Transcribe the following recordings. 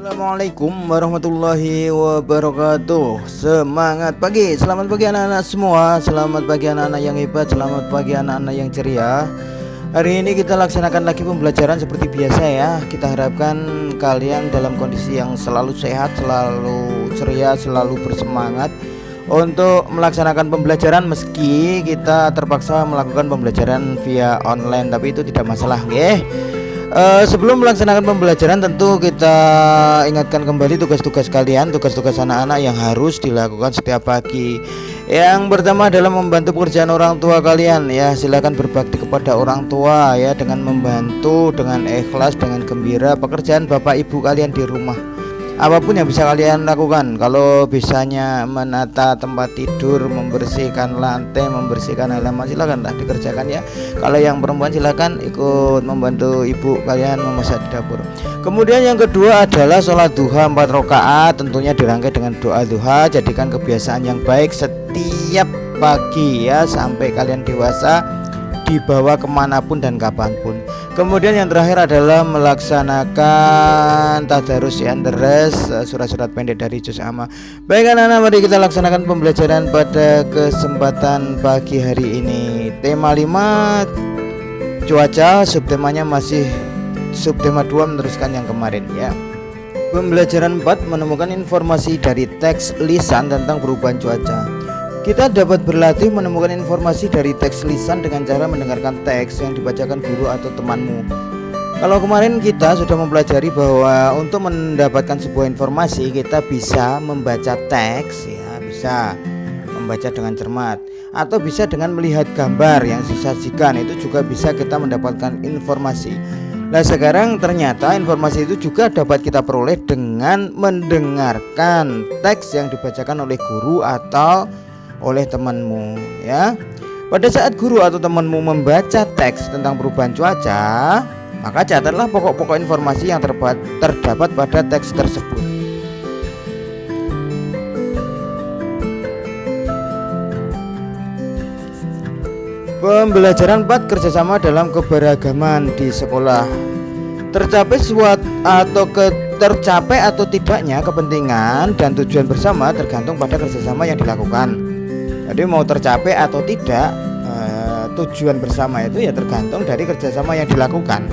Assalamualaikum warahmatullahi wabarakatuh. Semangat pagi, selamat pagi anak-anak semua. Selamat pagi anak-anak yang hebat, selamat pagi anak-anak yang ceria. Hari ini kita laksanakan lagi pembelajaran seperti biasa ya. Kita harapkan kalian dalam kondisi yang selalu sehat, selalu ceria, selalu bersemangat untuk melaksanakan pembelajaran, meski kita terpaksa melakukan pembelajaran via online, tapi itu tidak masalah nggih. Sebelum melaksanakan pembelajaran, tentu kita ingatkan kembali tugas-tugas kalian, tugas-tugas anak-anak yang harus dilakukan setiap pagi. Yang pertama adalah membantu pekerjaan orang tua kalian ya. Silakan berbakti kepada orang tua ya, dengan membantu dengan ikhlas, dengan gembira pekerjaan bapak ibu kalian di rumah. Apapun yang bisa kalian lakukan, kalau bisanya menata tempat tidur, membersihkan lantai, membersihkan halaman, silakanlah dikerjakan ya. Kalau yang perempuan silakan ikut membantu ibu kalian memasak di dapur. Kemudian yang kedua adalah sholat duha 4 rakaat, tentunya dirangkai dengan doa duha. Jadikan kebiasaan yang baik setiap pagi ya, sampai kalian dewasa, dibawa kemanapun dan kapanpun. Kemudian yang terakhir adalah melaksanakan tadarus ya, surat-surat pendek dari juz amma. Baik anak-anak, mari kita laksanakan pembelajaran pada kesempatan pagi hari ini. Tema 5 cuaca, subtemanya masih subtema 2 meneruskan yang kemarin ya. Pembelajaran 4 menemukan informasi dari teks lisan tentang perubahan cuaca. Kita dapat berlatih menemukan informasi dari teks lisan dengan cara mendengarkan teks yang dibacakan guru atau temanmu. Kalau kemarin kita sudah mempelajari bahwa untuk mendapatkan sebuah informasi kita bisa membaca teks ya, bisa membaca dengan cermat, atau bisa dengan melihat gambar yang disajikan, itu juga bisa kita mendapatkan informasi. Nah sekarang ternyata informasi itu juga dapat kita peroleh dengan mendengarkan teks yang dibacakan oleh guru atau oleh temanmu ya. Pada saat guru atau temanmu membaca teks tentang perubahan cuaca, maka catatlah pokok-pokok informasi yang terdapat pada teks tersebut. Pembelajaran 4 kerjasama dalam keberagaman di sekolah. Tercapai atau tidaknya kepentingan dan tujuan bersama tergantung pada kerjasama yang dilakukan. Jadi mau tercapai atau tidak tujuan bersama itu ya tergantung dari kerjasama yang dilakukan.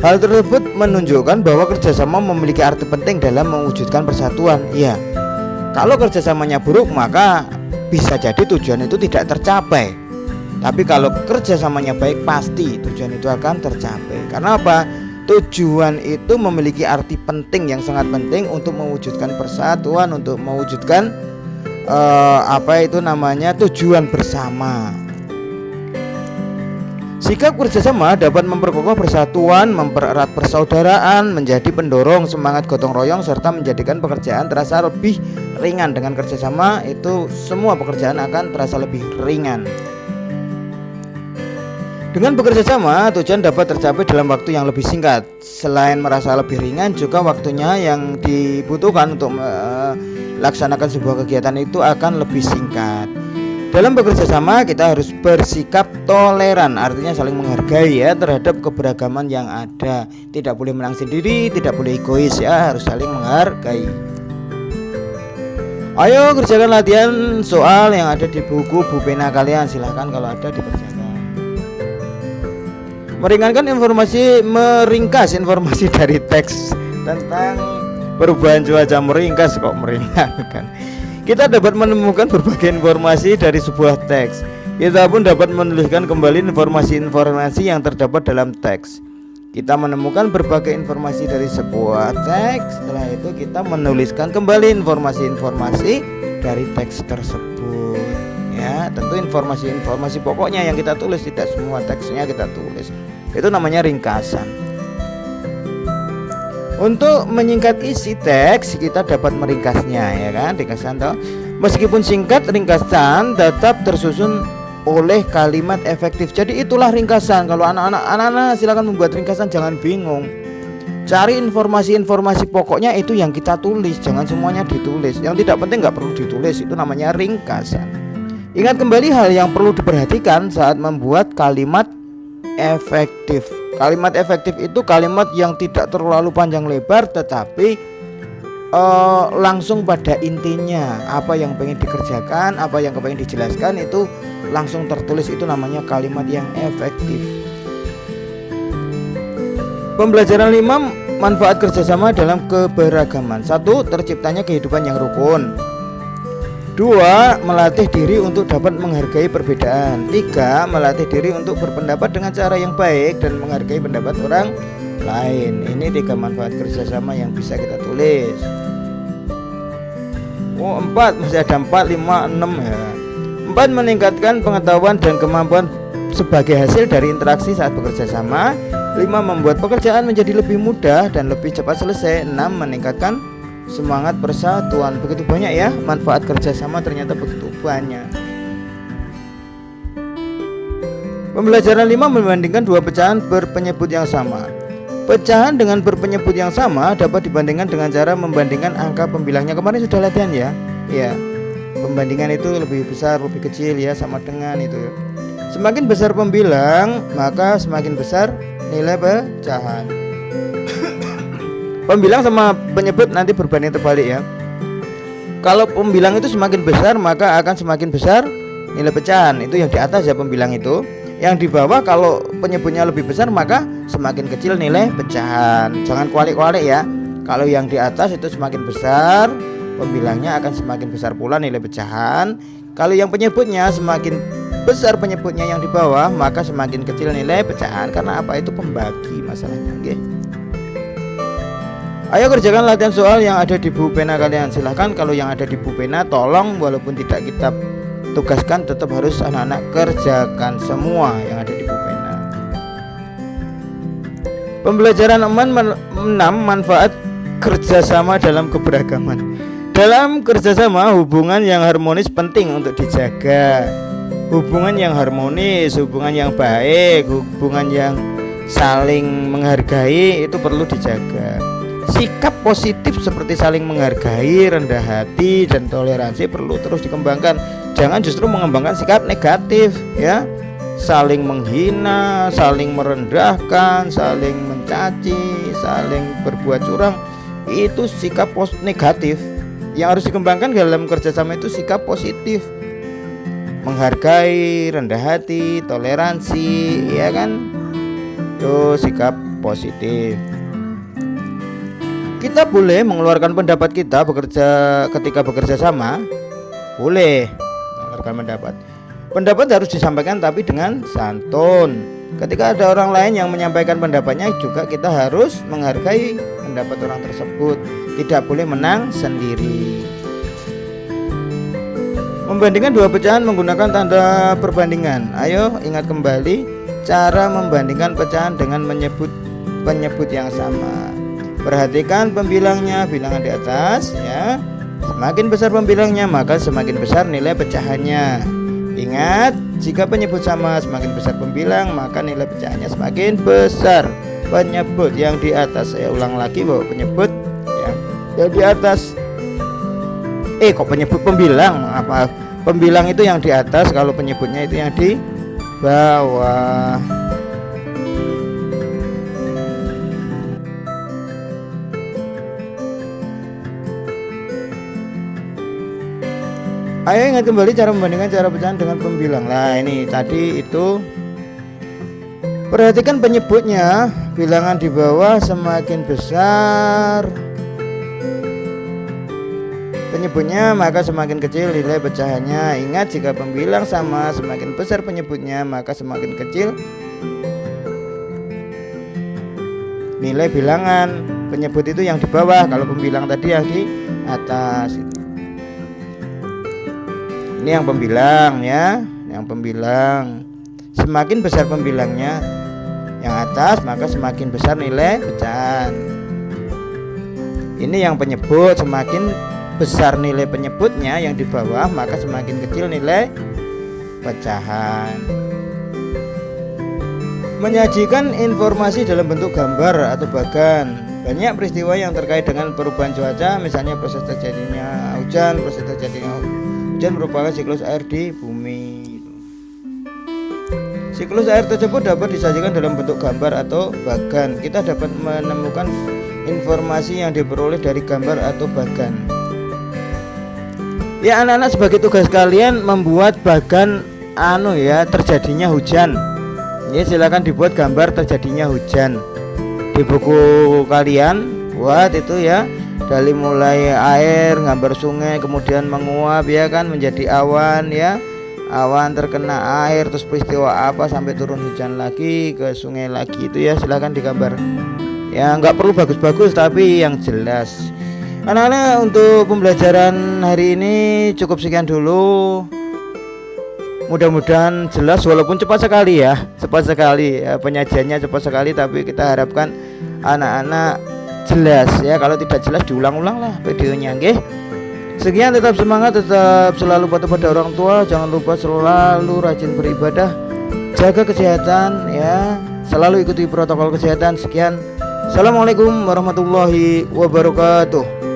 Hal tersebut menunjukkan bahwa kerjasama memiliki arti penting dalam mewujudkan persatuan. Ya, kalau kerjasamanya buruk maka bisa jadi tujuan itu tidak tercapai. Tapi kalau kerjasamanya baik, pasti tujuan itu akan tercapai. Karena apa? Tujuan itu memiliki arti penting yang sangat penting untuk mewujudkan persatuan, untuk mewujudkan tujuan bersama. Sikap kerjasama dapat memperkokoh persatuan, mempererat persaudaraan, menjadi pendorong semangat gotong royong, serta menjadikan pekerjaan terasa lebih ringan. Dengan kerjasama itu semua pekerjaan akan terasa lebih ringan. Dengan bekerja sama, tujuan dapat tercapai dalam waktu yang lebih singkat. Selain merasa lebih ringan, juga waktunya yang dibutuhkan untuk melaksanakan sebuah kegiatan itu akan lebih singkat. Dalam bekerja sama, kita harus bersikap toleran, artinya saling menghargai ya terhadap keberagaman yang ada. Tidak boleh menang sendiri, tidak boleh egois ya, harus saling menghargai. Ayo kerjakan latihan soal yang ada di buku pena kalian, silahkan kalau ada dikerjakan. Meringkas informasi dari teks tentang perubahan cuaca. Meringkas kok meringankan. Kita dapat menemukan berbagai informasi dari sebuah teks. Kita pun dapat menuliskan kembali informasi-informasi yang terdapat dalam teks. Kita menemukan berbagai informasi dari sebuah teks. Setelah itu kita menuliskan kembali informasi-informasi dari teks tersebut. Ya, tentu informasi-informasi pokoknya yang kita tulis, tidak semua teksnya kita tulis. Itu namanya ringkasan. Untuk menyingkat isi teks, kita dapat meringkasnya ya kan, ringkasan toh. Meskipun singkat, ringkasan tetap tersusun oleh kalimat efektif. Jadi itulah ringkasan. Kalau anak-anak silakan membuat ringkasan, jangan bingung. Cari informasi-informasi pokoknya itu yang kita tulis, jangan semuanya ditulis. Yang tidak penting nggak perlu ditulis, itu namanya ringkasan. Ingat kembali hal yang perlu diperhatikan saat membuat kalimat efektif. Kalimat efektif itu kalimat yang tidak terlalu panjang lebar tetapi langsung pada intinya, apa yang pengen dikerjakan, apa yang pengen dijelaskan itu langsung tertulis, itu namanya kalimat yang efektif. Pembelajaran 5, manfaat kerjasama dalam keberagaman. 1. Terciptanya kehidupan yang rukun. 2. Melatih diri untuk dapat menghargai perbedaan. 3. Melatih diri untuk berpendapat dengan cara yang baik dan menghargai pendapat orang lain. Ini 3 manfaat kerjasama yang bisa kita tulis. 4, masih ada 4, 5, 6 ya. 4. Meningkatkan pengetahuan dan kemampuan sebagai hasil dari interaksi saat bekerja sama. 5. Membuat pekerjaan menjadi lebih mudah dan lebih cepat selesai. 6. Meningkatkan semangat persatuan. Begitu banyak ya manfaat kerjasama, ternyata begitu banyak. Pembelajaran 5 membandingkan 2 pecahan berpenyebut yang sama. Pecahan dengan berpenyebut yang sama dapat dibandingkan dengan cara membandingkan angka pembilangnya. Kemarin sudah latihan ya. Ya, pembandingan itu lebih besar, lebih kecil ya, sama dengan itu. Semakin besar pembilang, maka semakin besar nilai pecahan. Pembilang sama penyebut nanti berbanding terbalik ya. Kalau pembilang itu semakin besar, maka akan semakin besar nilai pecahan. Itu yang di atas ya pembilang itu. Yang di bawah kalau penyebutnya lebih besar, maka semakin kecil nilai pecahan. Jangan kualik-kualik ya. Kalau yang di atas itu semakin besar, pembilangnya akan semakin besar pula nilai pecahan. Kalau yang penyebutnya semakin besar penyebutnya yang di bawah, maka semakin kecil nilai pecahan. Karena apa? Itu pembagi masalahnya. Oke. Ayo kerjakan latihan soal yang ada di buku pena kalian. Silahkan kalau yang ada di buku pena, tolong walaupun tidak kita tugaskan, tetap harus anak-anak kerjakan semua yang ada di buku pena. Pembelajaran 6, manfaat kerjasama dalam keberagaman. Dalam kerjasama, hubungan yang harmonis penting untuk dijaga. Hubungan yang harmonis, hubungan yang baik, hubungan yang saling menghargai itu perlu dijaga. Sikap positif seperti saling menghargai, rendah hati, dan toleransi perlu terus dikembangkan. Jangan justru mengembangkan sikap negatif ya. Saling menghina, saling merendahkan, saling mencaci, saling berbuat curang, itu sikap negatif. Yang harus dikembangkan dalam kerjasama itu sikap positif, menghargai, rendah hati, toleransi, ya kan? Itu sikap positif. Kita boleh mengeluarkan pendapat kita ketika bekerja sama, boleh mengeluarkan pendapat. Pendapat harus disampaikan tapi dengan santun. Ketika ada orang lain yang menyampaikan pendapatnya, juga kita harus menghargai pendapat orang tersebut. Tidak boleh menang sendiri. Membandingkan 2 pecahan menggunakan tanda perbandingan. Ayo ingat kembali cara membandingkan pecahan dengan menyebut penyebut yang sama. Perhatikan pembilangnya, bilangan di atas ya. Semakin besar pembilangnya, maka semakin besar nilai pecahannya. Ingat, jika penyebut sama, semakin besar pembilang, maka nilai pecahannya semakin besar. Penyebut yang di atas, saya ulang lagi bahwa penyebut yang di atas. Kok penyebut pembilang? Apa? Pembilang itu yang di atas, kalau penyebutnya itu yang di bawah. Ayo ingat kembali cara membandingkan cara pecahan dengan pembilang. Nah ini tadi itu, perhatikan penyebutnya, bilangan di bawah semakin besar penyebutnya, maka semakin kecil nilai pecahannya. Ingat, jika pembilang sama, semakin besar penyebutnya, maka semakin kecil nilai bilangan. Penyebut itu yang di bawah, kalau pembilang tadi yang di atas. Ini yang pembilang ya, yang pembilang. Semakin besar pembilangnya yang atas, maka semakin besar nilai pecahan. Ini yang penyebut, semakin besar nilai penyebutnya yang di bawah, maka semakin kecil nilai pecahan. Menyajikan informasi dalam bentuk gambar atau bagan. Banyak peristiwa yang terkait dengan perubahan cuaca, misalnya proses terjadinya hujan, proses terjadinya hujan merupakan siklus air di bumi. Siklus air tersebut dapat disajikan dalam bentuk gambar atau bagan. Kita dapat menemukan informasi yang diperoleh dari gambar atau bagan. Ya anak-anak, sebagai tugas kalian membuat bagan terjadinya hujan. Ya silakan dibuat gambar terjadinya hujan. Di buku kalian buat itu ya, dari mulai air, gambar sungai, kemudian menguap ya kan menjadi awan ya. Awan terkena air, terus peristiwa apa sampai turun hujan lagi ke sungai lagi, itu ya silahkan digambar. Ya nggak perlu bagus-bagus tapi yang jelas. Anak-anak, untuk pembelajaran hari ini cukup sekian dulu. Mudah-mudahan jelas, walaupun cepat sekali ya, penyajiannya cepat sekali, tapi kita harapkan anak-anak jelas ya. Kalau tidak jelas diulang-ulang lah videonya, nggih. Sekian, tetap semangat, tetap selalu patuh pada orang tua, jangan lupa selalu rajin beribadah, jaga kesehatan ya, selalu ikuti protokol kesehatan. Sekian, assalamualaikum warahmatullahi wabarakatuh.